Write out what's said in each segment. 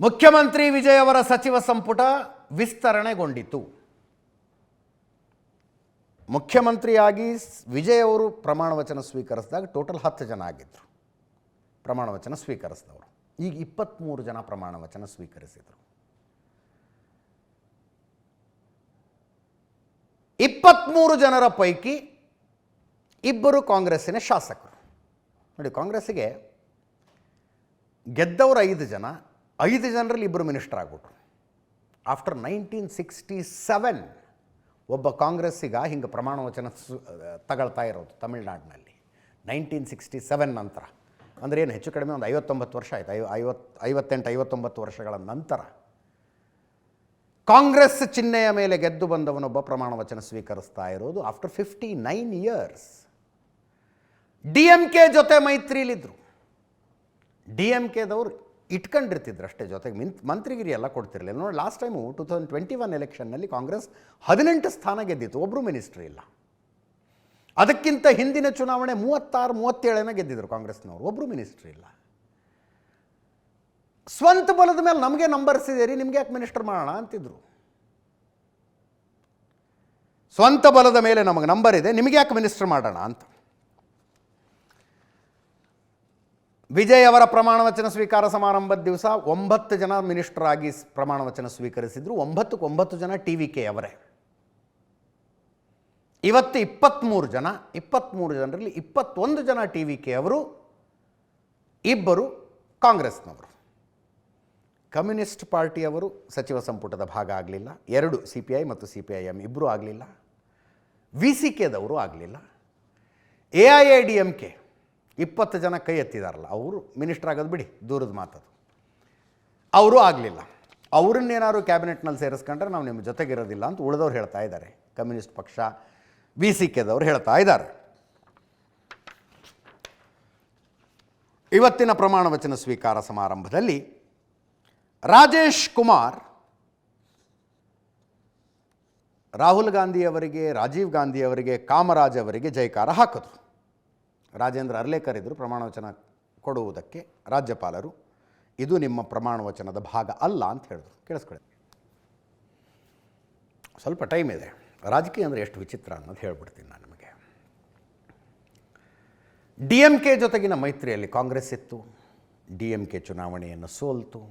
ಮುಖ್ಯಮಂತ್ರಿ ವಿಜಯ್ ಅವರ ಸಚಿವ ಸಂಪುಟ ವಿಸ್ತರಣೆಗೊಂಡಿತು. ಮುಖ್ಯಮಂತ್ರಿಯಾಗಿ ವಿಜಯ್ ಅವರು ಪ್ರಮಾಣ ವಚನ ಸ್ವೀಕರಿಸಿದಾಗ ಟೋಟಲ್ 10 ಜನ ಆಗಿದ್ದರು ಪ್ರಮಾಣ ವಚನ ಸ್ವೀಕರಿಸಿದವರು. ಈಗ 23 ಜನ ಪ್ರಮಾಣ ವಚನ ಸ್ವೀಕರಿಸಿದರು. 23 ಜನರ ಪೈಕಿ ಇಬ್ಬರು ಕಾಂಗ್ರೆಸ್ಸಿನ ಶಾಸಕರು. ನೋಡಿ, ಕಾಂಗ್ರೆಸ್ಸಿಗೆ ಗೆದ್ದವರು 5 ಜನ, 5 ಜನರಲ್ಲಿ ಇಬ್ಬರು ಮಿನಿಸ್ಟರ್ ಆಗ್ಬಿಟ್ರು. ಆಫ್ಟರ್ 1967 ಒಬ್ಬ ಕಾಂಗ್ರೆಸ್ಸಿಗ ಹಿಂಗೆ ಪ್ರಮಾಣ ವಚನ ತಗೊಳ್ತಾ ಇರೋದು ತಮಿಳ್ನಾಡಿನಲ್ಲಿ 1967 ನಂತರ. ಅಂದರೆ ಏನು, ಹೆಚ್ಚು ಕಡಿಮೆ ಒಂದು 59 ವರ್ಷ ಆಯಿತು. 58-59 ವರ್ಷಗಳ ನಂತರ ಕಾಂಗ್ರೆಸ್ ಚಿಹ್ನೆಯ ಮೇಲೆ ಗೆದ್ದು ಬಂದವನೊಬ್ಬ ಪ್ರಮಾಣ ವಚನ ಸ್ವೀಕರಿಸ್ತಾ ಇರೋದು ಆಫ್ಟರ್ 59 ಇಯರ್ಸ್. DMK ಜೊತೆ ಮೈತ್ರಿಲಿದ್ದರು. DMKದವರು ಇಟ್ಕೊಂಡಿರ್ತಿದ್ರು ಅಷ್ಟೇ, ಜೊತೆಗೆ ಮಂತ್ರಿಗಿರಿ ಎಲ್ಲ ಕೊಡ್ತಿರಲಿಲ್ಲ. ನೋಡಿ, ಲಾಸ್ಟ್ ಟೈಮು 2021 ಎಲೆಕ್ಷನ್ನಲ್ಲಿ ಕಾಂಗ್ರೆಸ್ 18 ಸ್ಥಾನ ಗೆದ್ದಿತ್ತು, ಒಬ್ಬರು ಮಿನಿಸ್ಟ್ರ್ ಇಲ್ಲ. ಅದಕ್ಕಿಂತ ಹಿಂದಿನ ಚುನಾವಣೆ 36-37 ಗೆದ್ದಿದ್ರು ಕಾಂಗ್ರೆಸ್ನವರು, ಒಬ್ಬರು ಮಿನಿಸ್ಟ್ರ್ ಇಲ್ಲ. ಸ್ವಂತ ಬಲದ ಮೇಲೆ ನಮಗೆ ನಂಬರ್ಸ್ ಇದೆ ರೀ, ನಿಮಗೆ ಯಾಕೆ ಮಿನಿಸ್ಟರ್ ಮಾಡೋಣ ಅಂತಿದ್ರು. ಸ್ವಂತ ಬಲದ ಮೇಲೆ ನಮಗೆ ನಂಬರ್ ಇದೆ, ನಿಮಗೆ ಯಾಕೆ ಮಿನಿಸ್ಟರ್ ಮಾಡೋಣ ಅಂತ. ವಿಜಯ್ ಅವರ ಪ್ರಮಾಣ ವಚನ ಸ್ವೀಕಾರ ಸಮಾರಂಭದ ದಿವಸ 9 ಜನ ಮಿನಿಸ್ಟರ್ ಆಗಿ ಪ್ರಮಾಣ ವಚನ ಸ್ವೀಕರಿಸಿದ್ರು. 9 ಜನ TVK ಅವರೇ. ಇವತ್ತು 23 ಜನ. 23 ಜನರಲ್ಲಿ 21 ಜನ TVK ಅವರು, ಇಬ್ಬರು ಕಾಂಗ್ರೆಸ್ನವರು. ಕಮ್ಯುನಿಸ್ಟ್ ಪಾರ್ಟಿಯವರು ಸಚಿವ ಸಂಪುಟದ ಭಾಗ ಆಗಲಿಲ್ಲ. 2 CPI ಮತ್ತು CPIM ಇಬ್ಬರೂ ಆಗಲಿಲ್ಲ. VCKದವರು ಆಗಲಿಲ್ಲ. AIADMK 20 ಜನ ಕೈ ಎತ್ತಿದಾರಲ್ಲ, ಅವರು ಮಿನಿಸ್ಟರ್ ಆಗೋದು ಬಿಡಿ, ದೂರದ ಮಾತದು, ಅವರು ಆಗಲಿಲ್ಲ. ಅವ್ರನ್ನೇನಾದ್ರು ಕ್ಯಾಬಿನೆಟ್ನಲ್ಲಿ ಸೇರಿಸ್ಕೊಂಡ್ರೆ ನಾವು ನಿಮ್ಮ ಜೊತೆಗಿರೋದಿಲ್ಲ ಅಂತ ಉಳಿದವ್ರು ಹೇಳ್ತಾ ಇದ್ದಾರೆ. ಕಮ್ಯುನಿಸ್ಟ್ ಪಕ್ಷ VCKದವರು ಹೇಳ್ತಾ ಇದ್ದಾರೆ. ಇವತ್ತಿನ ಪ್ರಮಾಣ ವಚನ ಸ್ವೀಕಾರ ಸಮಾರಂಭದಲ್ಲಿ ರಾಜೇಶ್ ಕುಮಾರ್ ರಾಹುಲ್ ಗಾಂಧಿಯವರಿಗೆ, ರಾಜೀವ್ ಗಾಂಧಿಯವರಿಗೆ, ಕಾಮರಾಜ್ ಅವರಿಗೆ ಜೈಕಾರ ಹಾಕಿದ್ರು. ರಾಜೇಂದ್ರ ಅರ್ಲೇಕರ್ ಇದ್ದರು ಪ್ರಮಾಣ ವಚನ ಕೊಡುವುದಕ್ಕೆ. ರಾಜ್ಯಪಾಲರು ಇದು ನಿಮ್ಮ ಪ್ರಮಾಣ ವಚನದ ಭಾಗ ಅಲ್ಲ ಅಂತ ಹೇಳಿದ್ರು. ಕೇಳಿಸ್ಕೊಳ್ಳಿ, ಸ್ವಲ್ಪ ಟೈಮ್ ಇದೆ. ರಾಜಕೀಯ ಅಂದರೆ ಎಷ್ಟು ವಿಚಿತ್ರ ಅನ್ನೋದು ಹೇಳ್ಬಿಡ್ತೀನಿ ನಾನು ನಿಮಗೆ. DMK ಜೊತೆಗಿನ ಮೈತ್ರಿಯಲ್ಲಿ ಕಾಂಗ್ರೆಸ್ ಇತ್ತು. DMK ಚುನಾವಣೆಯನ್ನು ಸೋಲ್ತು,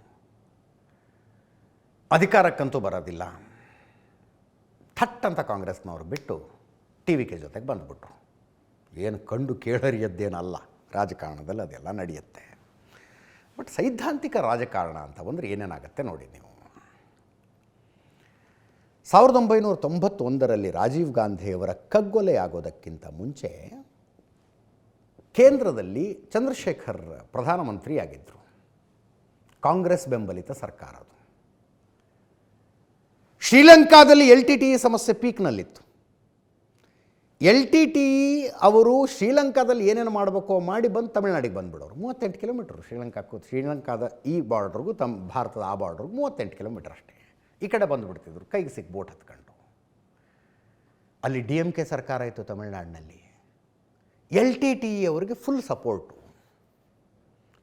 ಅಧಿಕಾರಕ್ಕಂತೂ ಬರೋದಿಲ್ಲ. ಥಟ್ ಅಂತ ಕಾಂಗ್ರೆಸ್ನವರು ಬಿಟ್ಟು TVK ಜೊತೆಗೆ ಬಂದುಬಿಟ್ರು. ಏನು ಕಂಡು ಕೇಳರಿಯದ್ದೇನಲ್ಲ, ರಾಜಕಾರಣದಲ್ಲಿ ಅದೆಲ್ಲ ನಡೆಯುತ್ತೆ. ಬಟ್ ಸೈದ್ಧಾಂತಿಕ ರಾಜಕಾರಣ ಅಂತ ಬಂದರೆ ಏನೇನಾಗುತ್ತೆ ನೋಡಿ ನೀವು. 1991ರಲ್ಲಿ ರಾಜೀವ್ ಗಾಂಧಿಯವರ ಕಗ್ಗೊಲೆ ಆಗೋದಕ್ಕಿಂತ ಮುಂಚೆ ಕೇಂದ್ರದಲ್ಲಿ ಚಂದ್ರಶೇಖರ್ ಪ್ರಧಾನಮಂತ್ರಿಯಾಗಿದ್ದರು. ಕಾಂಗ್ರೆಸ್ ಬೆಂಬಲಿತ ಸರ್ಕಾರ ಅದು. ಶ್ರೀಲಂಕಾದಲ್ಲಿ LTTE ಸಮಸ್ಯೆ ಪೀಕ್ನಲ್ಲಿತ್ತು. LTTE ಅವರು ಶ್ರೀಲಂಕಾದಲ್ಲಿ ಏನೇನು ಮಾಡಬೇಕೋ ಮಾಡಿ ಬಂದು ತಮಿಳ್ನಾಡಿಗೆ ಬಂದುಬಿಡೋರು. 38 ಕಿಲೋಮೀಟ್ರು ಶ್ರೀಲಂಕಾದ ಈ ಬಾರ್ಡ್ರಿಗೂ ಭಾರತದ ಆ ಬಾರ್ಡ್ರಿಗೂ 38 ಕಿಲೋಮೀಟ್ರ್ ಅಷ್ಟೇ. ಈ ಕಡೆ ಬಂದುಬಿಡ್ತಿದ್ರು, ಕೈಗೆ ಸಿಕ್ಕ ಬೋಟ್ ಹತ್ಕೊಂಡು. ಅಲ್ಲಿ DMK ಸರ್ಕಾರ ಇತ್ತು ತಮಿಳ್ನಾಡಿನಲ್ಲಿ. LTTE ಅವರಿಗೆ ಫುಲ್ ಸಪೋರ್ಟು.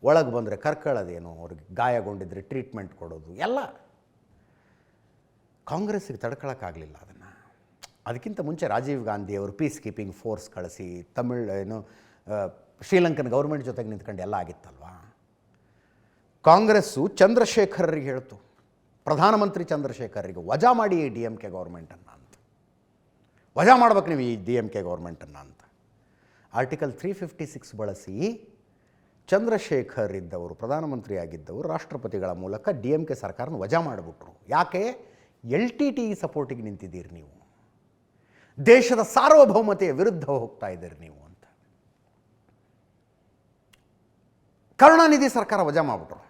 ಒಳಗೆ ಬಂದರೆ ಕರ್ಕೊಳ್ಳೋದೇನು, ಅವ್ರಿಗೆ ಗಾಯಗೊಂಡಿದ್ರೆ ಟ್ರೀಟ್ಮೆಂಟ್ ಕೊಡೋದು ಎಲ್ಲ. ಕಾಂಗ್ರೆಸ್ಸಿಗೆ ತಡ್ಕೊಳ್ಳೋಕ್ಕಾಗಲಿಲ್ಲ ಅದನ್ನು. ಅದಕ್ಕಿಂತ ಮುಂಚೆ ರಾಜೀವ್ ಗಾಂಧಿಯವರು ಪೀಸ್ ಕೀಪಿಂಗ್ ಫೋರ್ಸ್ ಕಳಿಸಿ ಶ್ರೀಲಂಕನ್ ಗೌರ್ಮೆಂಟ್ ಜೊತೆಗೆ ನಿಂತ್ಕೊಂಡು ಎಲ್ಲ ಆಗಿತ್ತಲ್ವಾ. ಕಾಂಗ್ರೆಸ್ಸು ಚಂದ್ರಶೇಖರ್ರಿಗೆ ಹೇಳ್ತು, ಪ್ರಧಾನಮಂತ್ರಿ ಚಂದ್ರಶೇಖರ್ರಿಗೆ ವಜಾ ಮಾಡಿ ಈ DMK ಗೌರ್ಮೆಂಟನ್ನು ಅಂತ, ವಜಾ ಮಾಡ್ಬೇಕು ನೀವು ಈ DMK ಗೌರ್ಮೆಂಟನ್ನು ಅಂತ. ಆರ್ಟಿಕಲ್ 356 ಬಳಸಿ ಚಂದ್ರಶೇಖರ್ ಇದ್ದವರು, ಪ್ರಧಾನಮಂತ್ರಿ ಆಗಿದ್ದವರು, ರಾಷ್ಟ್ರಪತಿಗಳ ಮೂಲಕ DMK ಸರ್ಕಾರನ ವಜಾ ಮಾಡಿಬಿಟ್ರು. ಯಾಕೆ? LTTE ಸಪೋರ್ಟಿಗೆ ನಿಂತಿದ್ದೀರಿ ನೀವು, ದೇಶದ ಸಾರ್ವಭೌಮತೆಯ ವಿರುದ್ಧ ಹೋಗ್ತಾ ಇದ್ದೀರಿ ನೀವು ಅಂತ. ಕರುಣಾನಿಧಿ ಸರ್ಕಾರ ವಜಾ ಮಾಡಿಬಿಟ್ರು.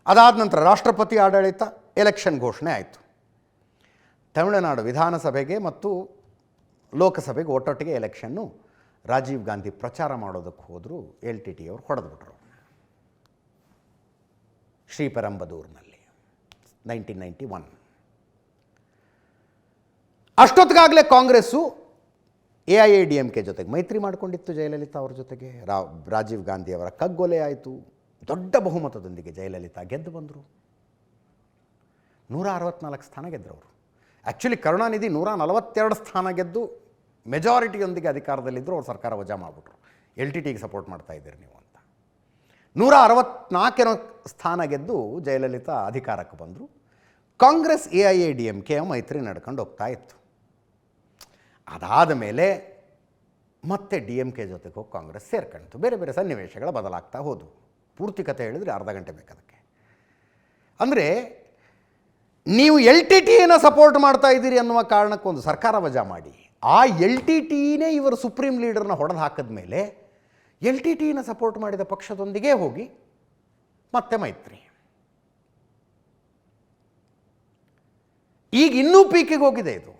ಅದಾದ ನಂತರ ರಾಷ್ಟ್ರಪತಿ ಆಡಳಿತ, ಎಲೆಕ್ಷನ್ ಘೋಷಣೆ ಆಯಿತು. ತಮಿಳುನಾಡು ವಿಧಾನಸಭೆಗೆ ಮತ್ತು ಲೋಕಸಭೆಗೆ ಒಟ್ಟೊಟ್ಟಿಗೆ ಎಲೆಕ್ಷನ್ನು. ರಾಜೀವ್ ಗಾಂಧಿ ಪ್ರಚಾರ ಮಾಡೋದಕ್ಕೆ ಹೋದರೂ LTTE ಅವರು ಹೊಡೆದ್ಬಿಟ್ರು ಶ್ರೀಪೆರಂಬದೂರಿನಲ್ಲಿ 1991. ಅಷ್ಟೊತ್ತಿಗಾಗಲೇ ಕಾಂಗ್ರೆಸ್ಸು AIADMK ಜೊತೆಗೆ ಮೈತ್ರಿ ಮಾಡಿಕೊಂಡಿತ್ತು. ಜಯಲಲಿತಾ ಅವ್ರ ಜೊತೆಗೆ ರಾಜೀವ್ ಗಾಂಧಿಯವರ ಕಗ್ಗೊಲೆ ಆಯಿತು. ದೊಡ್ಡ ಬಹುಮತದೊಂದಿಗೆ ಜಯಲಲಿತಾ ಗೆದ್ದು ಬಂದರು. 164 ಸ್ಥಾನ ಗೆದ್ದರು ಅವರು. ಆ್ಯಕ್ಚುಲಿ ಕರುಣಾನಿಧಿ 142 ಸ್ಥಾನ ಗೆದ್ದು ಮೆಜಾರಿಟಿಯೊಂದಿಗೆ ಅಧಿಕಾರದಲ್ಲಿದ್ದರು. ಅವ್ರು ಸರ್ಕಾರ ವಜಾ ಮಾಡಿಬಿಟ್ರು. LTTಗೆ ಸಪೋರ್ಟ್ ಮಾಡ್ತಾ ಇದ್ದೀರಿ ನೀವು ಅಂತ. 164 ಸ್ಥಾನ ಗೆದ್ದು ಜಯಲಲಿತಾ ಅಧಿಕಾರಕ್ಕೆ ಬಂದರು. ಕಾಂಗ್ರೆಸ್ AIADMK ಮೈತ್ರಿ ನಡ್ಕೊಂಡು ಹೋಗ್ತಾ ಇತ್ತು. ಅದಾದ ಮೇಲೆ ಮತ್ತೆ DMK ಜೊತೆಗೆ ಹೋಗಿ ಕಾಂಗ್ರೆಸ್ ಸೇರ್ಕೊಂಡಿತು. ಬೇರೆ ಬೇರೆ ಸನ್ನಿವೇಶಗಳು ಬದಲಾಗ್ತಾ ಹೋದವು. ಪೂರ್ತಿ ಕಥೆ ಹೇಳಿದರೆ ಅರ್ಧ ಗಂಟೆ ಬೇಕದಕ್ಕೆ. ಅಂದರೆ ನೀವು LTTಯನ್ನು ಸಪೋರ್ಟ್ ಮಾಡ್ತಾ ಇದ್ದೀರಿ ಅನ್ನುವ ಕಾರಣಕ್ಕೊಂದು ಸರ್ಕಾರ ವಜಾ ಮಾಡಿ ಆ LTTನೇ ಇವರು ಸುಪ್ರೀಂ ಲೀಡರ್ನ ಹೊಡೆದು ಹಾಕಿದ ಮೇಲೆ LTTನ ಸಪೋರ್ಟ್ ಮಾಡಿದ ಪಕ್ಷದೊಂದಿಗೆ ಹೋಗಿ ಮತ್ತೆ ಮೈತ್ರಿ. ಈಗ ಇನ್ನೂ ಪೀಕಿಗೆ ಹೋಗಿದೆ ಇದು.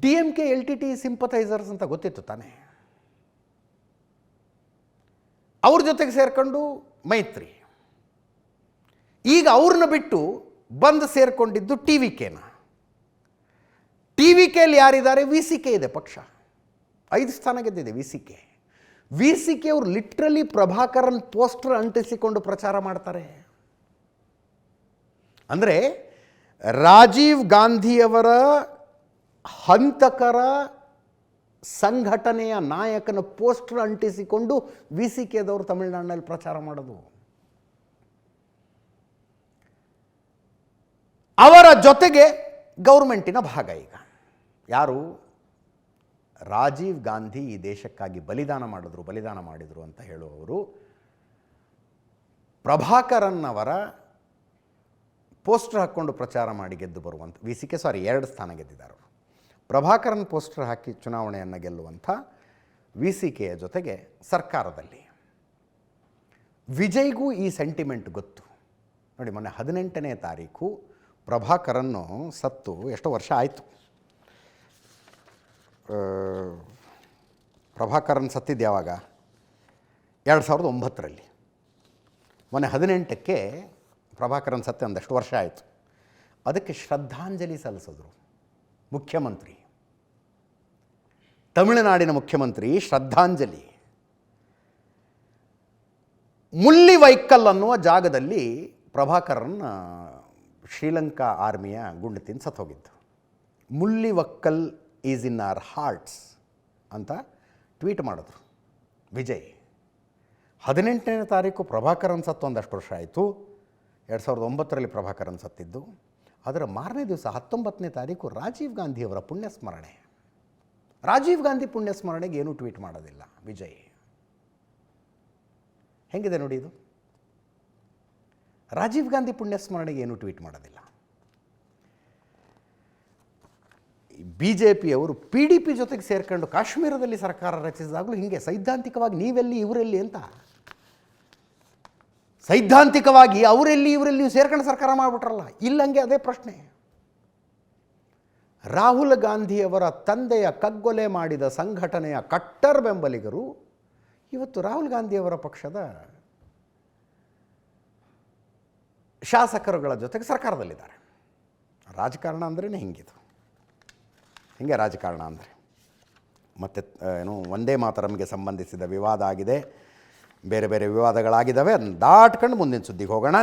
DMK LTT ಸಿಂಪಥೈಸರ್ಸ್ ಅಂತ ಗೊತ್ತಿತ್ತು ತಾನೇ. ಅವ್ರ ಜೊತೆಗೆ ಸೇರ್ಕೊಂಡು ಮೈತ್ರಿ. ಈಗ ಅವ್ರನ್ನ ಬಿಟ್ಟು ಬಂದು ಸೇರಿಕೊಂಡಿದ್ದು TVKನ. TVKಯಲ್ಲಿ ಯಾರಿದ್ದಾರೆ? VCK ಇದೆ ಪಕ್ಷ. 5 ಸ್ಥಾನ ಗೆದ್ದಿದೆ VCK ಅವರು ಲಿಟ್ರಲಿ ಪ್ರಭಾಕರನ್ ಪೋಸ್ಟರ್ ಅಂಟಿಸಿಕೊಂಡು ಪ್ರಚಾರ ಮಾಡ್ತಾರೆ. ಅಂದರೆ ರಾಜೀವ್ ಗಾಂಧಿಯವರ ಹಂತಕರ ಸಂಘಟನೆಯ ನಾಯಕನ ಪೋಸ್ಟರ್ ಅಂಟಿಸಿಕೊಂಡು VCKದವರು ತಮಿಳುನಾಡಿನಲ್ಲಿ ಪ್ರಚಾರ ಮಾಡೋದು. ಅವರ ಜೊತೆಗೆ ಗೌರ್ಮೆಂಟಿನ ಭಾಗ. ಈಗ ಯಾರು? ರಾಜೀವ್ ಗಾಂಧಿ ಈ ದೇಶಕ್ಕಾಗಿ ಬಲಿದಾನ ಮಾಡಿದರು ಅಂತ ಹೇಳುವವರು ಪ್ರಭಾಕರನ್ ಅವರ ಪೋಸ್ಟರ್ ಹಾಕ್ಕೊಂಡು ಪ್ರಚಾರ ಮಾಡಿ ಗೆದ್ದು ಬರುವಂಥ VCK 2 ಸ್ಥಾನ ಗೆದ್ದಿದ್ದಾರೆ ಅವರು. ಪ್ರಭಾಕರನ್ ಪೋಸ್ಟರ್ ಹಾಕಿ ಚುನಾವಣೆಯನ್ನು ಗೆಲ್ಲುವಂಥ VCKಯ ಜೊತೆಗೆ ಸರ್ಕಾರದಲ್ಲಿ ವಿಜಯ್ಗೂ ಈ ಸೆಂಟಿಮೆಂಟ್ ಗೊತ್ತು. ನೋಡಿ, ಮೊನ್ನೆ 18ನೇ ತಾರೀಕು ಪ್ರಭಾಕರನ್ನು ಸತ್ತು ಎಷ್ಟೋ ವರ್ಷ ಆಯಿತು. ಪ್ರಭಾಕರನ್ ಸತ್ತಿದ್ದು ಯಾವಾಗ? 2009ರಲ್ಲಿ. ಮೊನ್ನೆ 18ಕ್ಕೆ ಪ್ರಭಾಕರನ್ ಸತ್ತೆ ಒಂದಷ್ಟು ವರ್ಷ ಆಯಿತು. ಅದಕ್ಕೆ ಶ್ರದ್ಧಾಂಜಲಿ ಸಲ್ಲಿಸಿದ್ರು ಮುಖ್ಯಮಂತ್ರಿ, ತಮಿಳುನಾಡಿನ ಮುಖ್ಯಮಂತ್ರಿ. ಶ್ರದ್ಧಾಂಜಲಿ ಮುಲ್ಲಿವೈಕ್ಕಲ್ ಅನ್ನುವ ಜಾಗದಲ್ಲಿ ಪ್ರಭಾಕರನ್ ಶ್ರೀಲಂಕಾ ಆರ್ಮಿಯ ಗುಂಡು ತಿಂದು ಸತ್ತೋಗಿದ್ದು. ಮುಲ್ಲಿವಕ್ಕಲ್ ಈಸ್ ಇನ್ ಅವರ್ ಹಾರ್ಟ್ಸ್ ಅಂತ ಟ್ವೀಟ್ ಮಾಡಿದ್ರು ವಿಜಯ್. 18ನೇ ತಾರೀಕು ಪ್ರಭಾಕರನ್ ಸತ್ತು ಒಂದಷ್ಟು ವರ್ಷ ಆಯಿತು. 2009ರಲ್ಲಿ ಪ್ರಭಾಕರನ್ ಸತ್ತಿದ್ದು. ಅದರ ಮಾರನೇ ದಿವಸ 19ನೇ ತಾರೀಕು ರಾಜೀವ್ ಗಾಂಧಿಯವರ ಪುಣ್ಯಸ್ಮರಣೆ. ರಾಜೀವ್ ಗಾಂಧಿ ಪುಣ್ಯಸ್ಮರಣೆಗೆ ಏನೂ ಟ್ವೀಟ್ ಮಾಡೋದಿಲ್ಲ ವಿಜಯ್. ಹೆಂಗಿದೆ ನೋಡಿ ಇದು. ರಾಜೀವ್ ಗಾಂಧಿ ಪುಣ್ಯಸ್ಮರಣೆಗೆ ಏನೂ ಟ್ವೀಟ್ ಮಾಡೋದಿಲ್ಲ. BJPಯವರು PDP ಜೊತೆಗೆ ಸೇರ್ಕೊಂಡು ಕಾಶ್ಮೀರದಲ್ಲಿ ಸರ್ಕಾರ ರಚಿಸಿದಾಗಲೂ ಹೀಗೆ ಸೈದ್ಧಾಂತಿಕವಾಗಿ ನೀವೆಲ್ಲಿ ಇವರೆಲ್ಲಿ ಅಂತ, ಸೈದ್ಧಾಂತಿಕವಾಗಿ ಅವರೆಲ್ಲಿ ಇವರೆಲ್ಲಿ ಸೇರ್ಕೊಂಡು ಸರ್ಕಾರ ಮಾಡಿಬಿಟ್ರಲ್ಲ. ಇಲ್ಲಂಗೆ ಅದೇ ಪ್ರಶ್ನೆ. ರಾಹುಲ್ ಗಾಂಧಿಯವರ ತಂದೆಯ ಕಗ್ಗೊಲೆ ಮಾಡಿದ ಸಂಘಟನೆಯ ಕಟ್ಟರ್ ಬೆಂಬಲಿಗರು ಇವತ್ತು ರಾಹುಲ್ ಗಾಂಧಿಯವರ ಪಕ್ಷದ ಶಾಸಕರುಗಳ ಜೊತೆಗೆ ಸರ್ಕಾರದಲ್ಲಿದ್ದಾರೆ. ರಾಜಕಾರಣ ಅಂದ್ರೇ ಹಿಂಗಿದು, ಹಿಂಗೆ ರಾಜಕಾರಣ ಅಂದರೆ. ಮತ್ತು ಏನು ವಂದೇ ಮಾತರಂಗೆ ಸಂಬಂಧಿಸಿದ ವಿವಾದ ಆಗಿದೆ, ಬೇರೆ ಬೇರೆ ವಿವಾದಗಳಾಗಿದ್ದಾವೆ. ಅದನ್ನು ದಾಟ್ಕೊಂಡು ಮುಂದಿನ ಸುದ್ದಿಗೆ ಹೋಗೋಣ.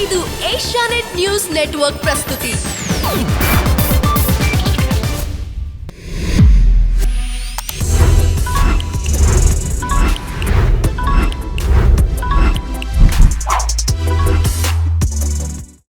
ಇದು ಏಷ್ಯಾನೆಟ್ ನ್ಯೂಸ್ ನೆಟ್ವರ್ಕ್ ಪ್ರಸ್ತುತಿ.